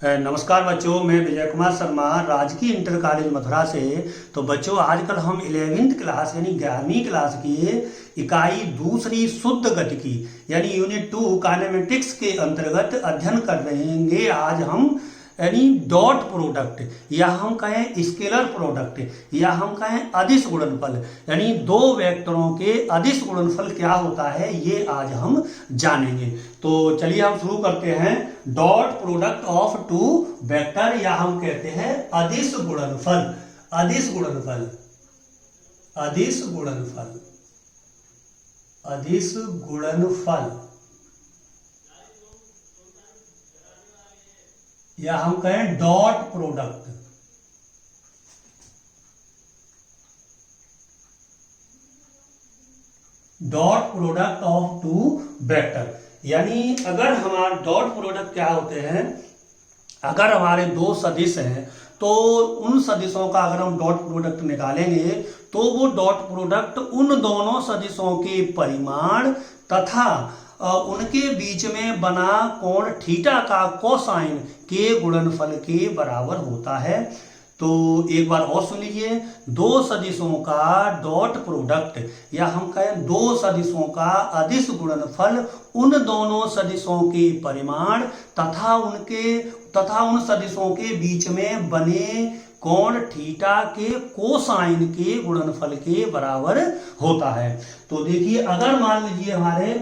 नमस्कार बच्चों, मैं विजय कुमार शर्मा राजकीय इंटर कॉलेज मथुरा से। तो बच्चों, आजकल हम 11वीं क्लास यानी 11वीं क्लास की इकाई दूसरी शुद्ध गतिकी यानी यूनिट 2 काइनेमेटिक्स के अंतर्गत अध्ययन कर रहेंगे। आज हम यानी डॉट प्रोडक्ट या हम कहें स्केलर प्रोडक्ट या हम कहें अदिश गुणनफल यानी दो वेक्टरों के अदिश गुणनफल क्या होता है, ये आज हम जानेंगे। तो चलिए हम शुरू करते हैं। Dot product of two vector या हम कहते हैं अदिश गुणनफल। अदिश गुणनफल, अदिश गुणनफल, अदिश गुणनफल या हम कहें dot product. Dot product of two vector यानी अगर हमारे डॉट प्रोडक्ट क्या होते हैं, अगर हमारे दो सदिश हैं तो उन सदिशों का अगर हम डॉट प्रोडक्ट निकालेंगे तो वो डॉट प्रोडक्ट उन दोनों सदिशों के परिमाण तथा उनके बीच में बना कोण थीटा का कोसाइन के गुणनफल के बराबर होता है। तो एक बार और सुन लीजिए। दो सदिशों का डॉट प्रोडक्ट या हम कहें दो सदिशों का अदिश गुणनफल उन दोनों सदिशों के परिमाण तथा उन सदिशों के बीच में बने कोण थीटा के कोसाइन के गुणनफल के बराबर होता है। तो देखिए, अगर मान लीजिए हमारे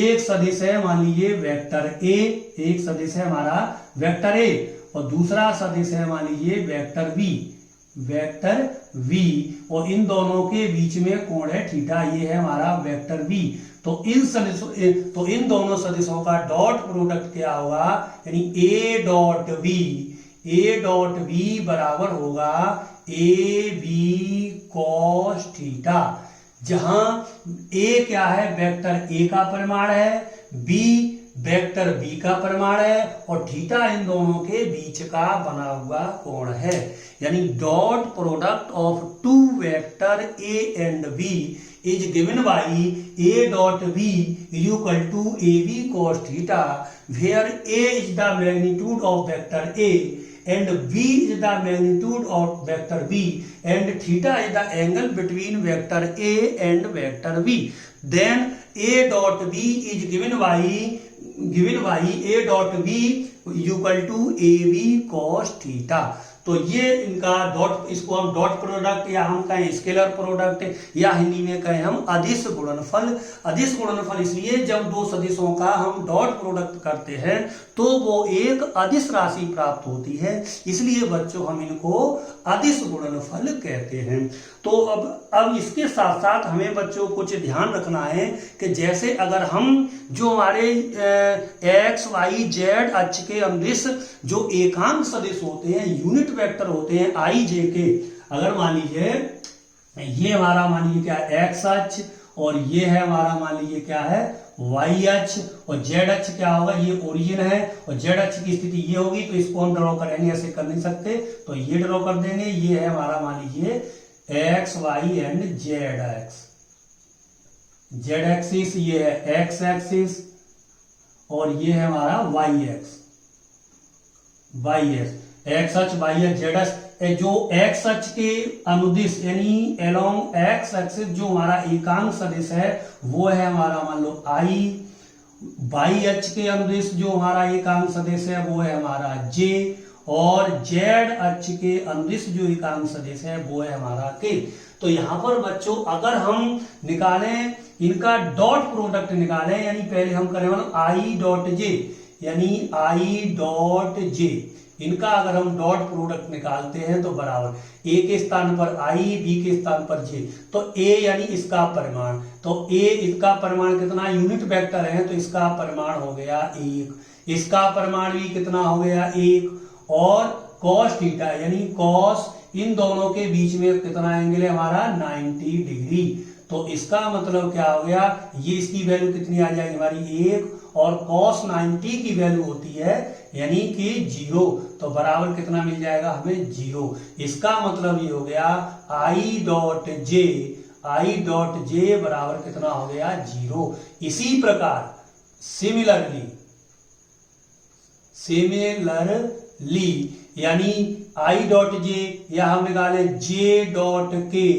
एक सदिश है, मान लीजिए वेक्टर ए, एक सदिश है हमारा वेक्टर ए और दूसरा सदिश है मान लीजिए वेक्टर बी, वेक्टर वी, और इन दोनों के बीच में कोण है थीटा, ये है हमारा वेक्टर बी। तो इन दोनों सदिशों का डॉट प्रोडक्ट क्या होगा, यानी ए डॉट बी बराबर होगा ए बी कॉस थीटा, जहां ए क्या है, वेक्टर ए का परिमाण है, बी वेक्टर बी का परिमाण है और थीटा इन दोनों के बीच का बना हुआ कोण है। यानी dot product of two vector A and B is given by a dot b is equal to ab cos theta, where a is the magnitude of vector a and b is the magnitude of vector b and theta is the angle between vector a and vector b. Then a dot b is given by a dot b equal to ab cos theta. तो ये इनका dot, इसको हम dot product या हम कहें scalar product या हिंदी में कहें हम अदिश गुणनफल। अदिश गुणनफल इसलिए जब दो सदिशों का हम डॉट प्रोडक्ट करते हैं तो वो एक अदिश राशि प्राप्त होती है, इसलिए बच्चों हम इनको अदिश गुणनफल कहते हैं। तो अब इसके साथ साथ हमें बच्चों कुछ ध्यान रखना है कि जैसे अगर हम जो हमारे एक्स वाई जेड अक्ष के अनुदिश जो एकांक सदिश होते हैं, यूनिट वेक्टर होते हैं आई जे के, अगर मान लीजिए ये हमारा मान लीजिए क्या एक्स अक्ष और ये है हमारा मान लीजिए क्या है वाई अक्ष और जेड अक्ष क्या होगा, ये ओरिजिन है और जेड अक्ष की स्थिति ये होगी, तो इसको हम ड्रॉ करेंगे, ऐसे कर नहीं सकते तो ये ड्रॉ कर देंगे। ये है हमारा मान लीजिए X Y and Z X, Z axis, ये है एक्स एक्सिस और ये है हमारा Y X, Y X, X अक्ष वाई एक्स जेड अक्ष। जो एक्स अक्ष के अनुदिश यानी अलोंग एक्स एक्सिस जो हमारा एकांक सदिश है वो है हमारा मान लो आई, वाई अक्ष के अनुदिश जो हमारा एकांक सदिश है वो है हमारा जे और जेड अक्ष के अनुदिश जो एकांक सदिश है वो है हमारा के। तो यहां पर बच्चों अगर हम निकालें इनका डॉट प्रोडक्ट निकालें, यानी पहले हम करें आई डॉट जे, यानी आई डॉट जे, इनका अगर हम डॉट प्रोडक्ट निकालते हैं तो बराबर ए के स्थान पर आई, बी के स्थान पर जे, तो ए यानी इसका परिमाण, तो ए इसका परिमाण कितना, यूनिट वेक्टर है तो इसका परिमाण हो गया 1, इसका परिमाण भी कितना हो गया 1 और cos थीटा यानी cos इन दोनों के बीच में कितना एंगल है हमारा 90 डिग्री। तो इसका मतलब क्या हो गया, ये इसकी वैल्यू कितनी आ जाएगी हमारी 1 और cos 90 की वैल्यू होती है यानी कि 0, तो बराबर कितना मिल जाएगा हमें 0। इसका मतलब ये हो गया आई डॉट जे बराबर कितना हो गया 0। इसी प्रकार सिमिलरली सिमिलरली यानी आई डॉट जे या हम निकाले जे डॉट के,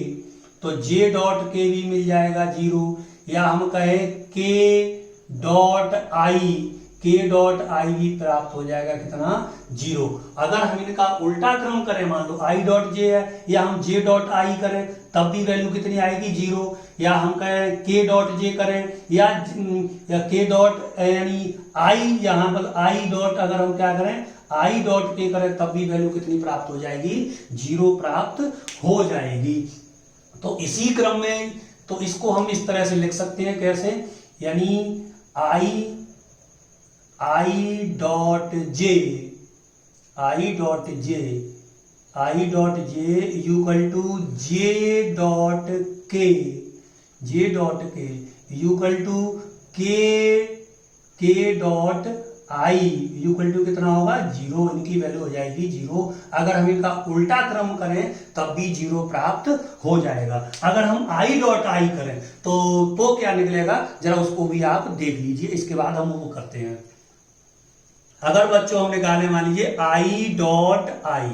तो जे डॉट के भी मिल जाएगा 0, या हम कहें के डॉट आई भी प्राप्त हो जाएगा कितना 0। अगर हम इनका उल्टा क्रम करें, मान लो आई डॉट जे है या हम जे डॉट आई करें तब भी वैल्यू कितनी आएगी 0, या हम कहें के डॉट जे करें या के डॉट यानी आई, यहाँ पर आई डॉट अगर हम क्या करें आई डॉट के करें तब भी वैल्यू कितनी प्राप्त हो जाएगी 0 प्राप्त हो जाएगी। तो इसी क्रम में तो इसको हम इस तरह से लिख सकते हैं, कैसे, यानी I dot J equal to J dot K equal to K dot I equal to कितना होगा 0, इनकी वैल्यू हो जाएगी 0। अगर हम इनका उल्टा क्रम करें तब भी 0 प्राप्त हो जाएगा। अगर हम आई डॉट आई करें तो क्या निकलेगा, जरा उसको भी आप देख लीजिए, इसके बाद हम वो करते हैं। अगर बच्चों हम निकाले मान लीजिए आई डॉट आई,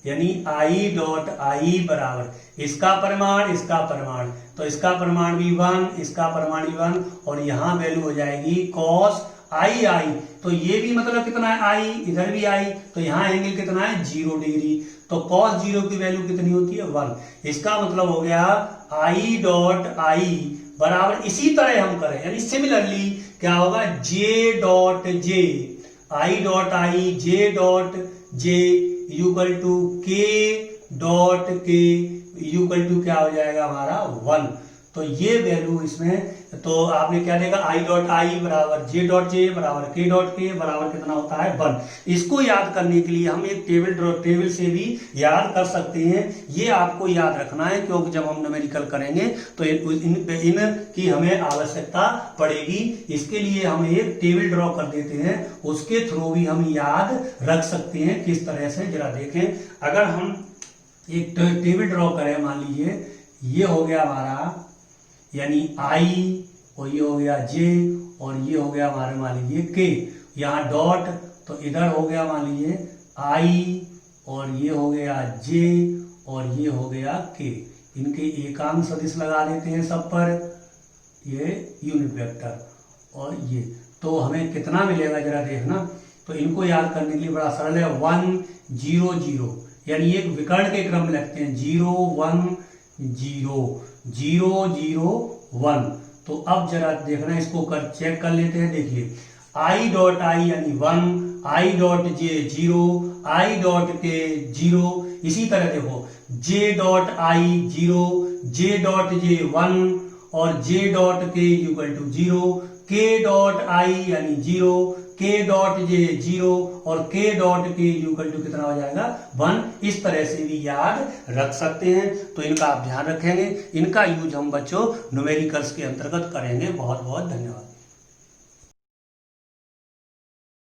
यानी आई डॉट आई बराबर इसका परिमाण तो इसका परिमाण भी 1, इसका परिमाण भी 1, और यहां वैल्यू हो जाएगी कॉस आई, तो ये भी मतलब कितना है आई, इधर भी आई, तो यहां एंगल कितना है 0 डिग्री, तो कॉस 0 की वैल्यू कितनी होती है 1। इसका मतलब हो गया आई डॉट आई बराबर, इसी तरह हम करें यानी सिमिलरली क्या होगा J dot J, I dot I J dot J equal to K dot K equal to क्या हो जाएगा हमारा 1। तो ये वैल्यू इसमें तो आपने क्या देखा आई डॉट आई बराबर जे डॉट जे बराबर के डॉट के बराबर कितना होता है 1। इसको याद करने के लिए हम एक टेबल से भी याद कर सकते हैं। ये आपको याद रखना है क्योंकि जब हम न्यूमेरिकल करेंगे तो इनकी हमें आवश्यकता पड़ेगी। इसके लिए हम एक टेबल ड्रॉ कर देते हैं, उसके थ्रू भी हम याद रख सकते हैं किस तरह से। जरा देखें, अगर हम एक टेबल ड्रॉ करें, मान लीजिए ये हो गया हमारा यानी आई, और ये हो गया जे, और ये हो गया हमारे मान लीजिए के, यहाँ डॉट, तो इधर हो गया मान लीजिए आई, और ये हो गया जे, और ये हो गया के। इनके एकांक सदिश लगा देते हैं सब पर, ये यूनिट वेक्टर, और ये तो हमें कितना मिलेगा जरा देखना। तो इनको याद करने के लिए बड़ा सरल है, 1 0 0, यानी एक विकर्ण के क्रम में लगते हैं 0 1 0 0 0 1। तो अब जरा देखना, इसको चेक कर लेते हैं। देखिए आई डॉट आई यानी 1, आई डॉट जे 0, आई डॉट के 0। इसी तरह देखो J dot I 0, J dot जे 1, और जे डॉट के इक्वल टू 0, के डॉट आई यानी 0, के डॉट जे 0, और के डॉट के इक्वल टू कितना हो जाएगा 1। इस तरह से भी याद रख सकते हैं। तो इनका आप ध्यान रखेंगे, इनका यूज हम बच्चों न्यूमेरिकल्स के अंतर्गत करेंगे। बहुत बहुत धन्यवाद।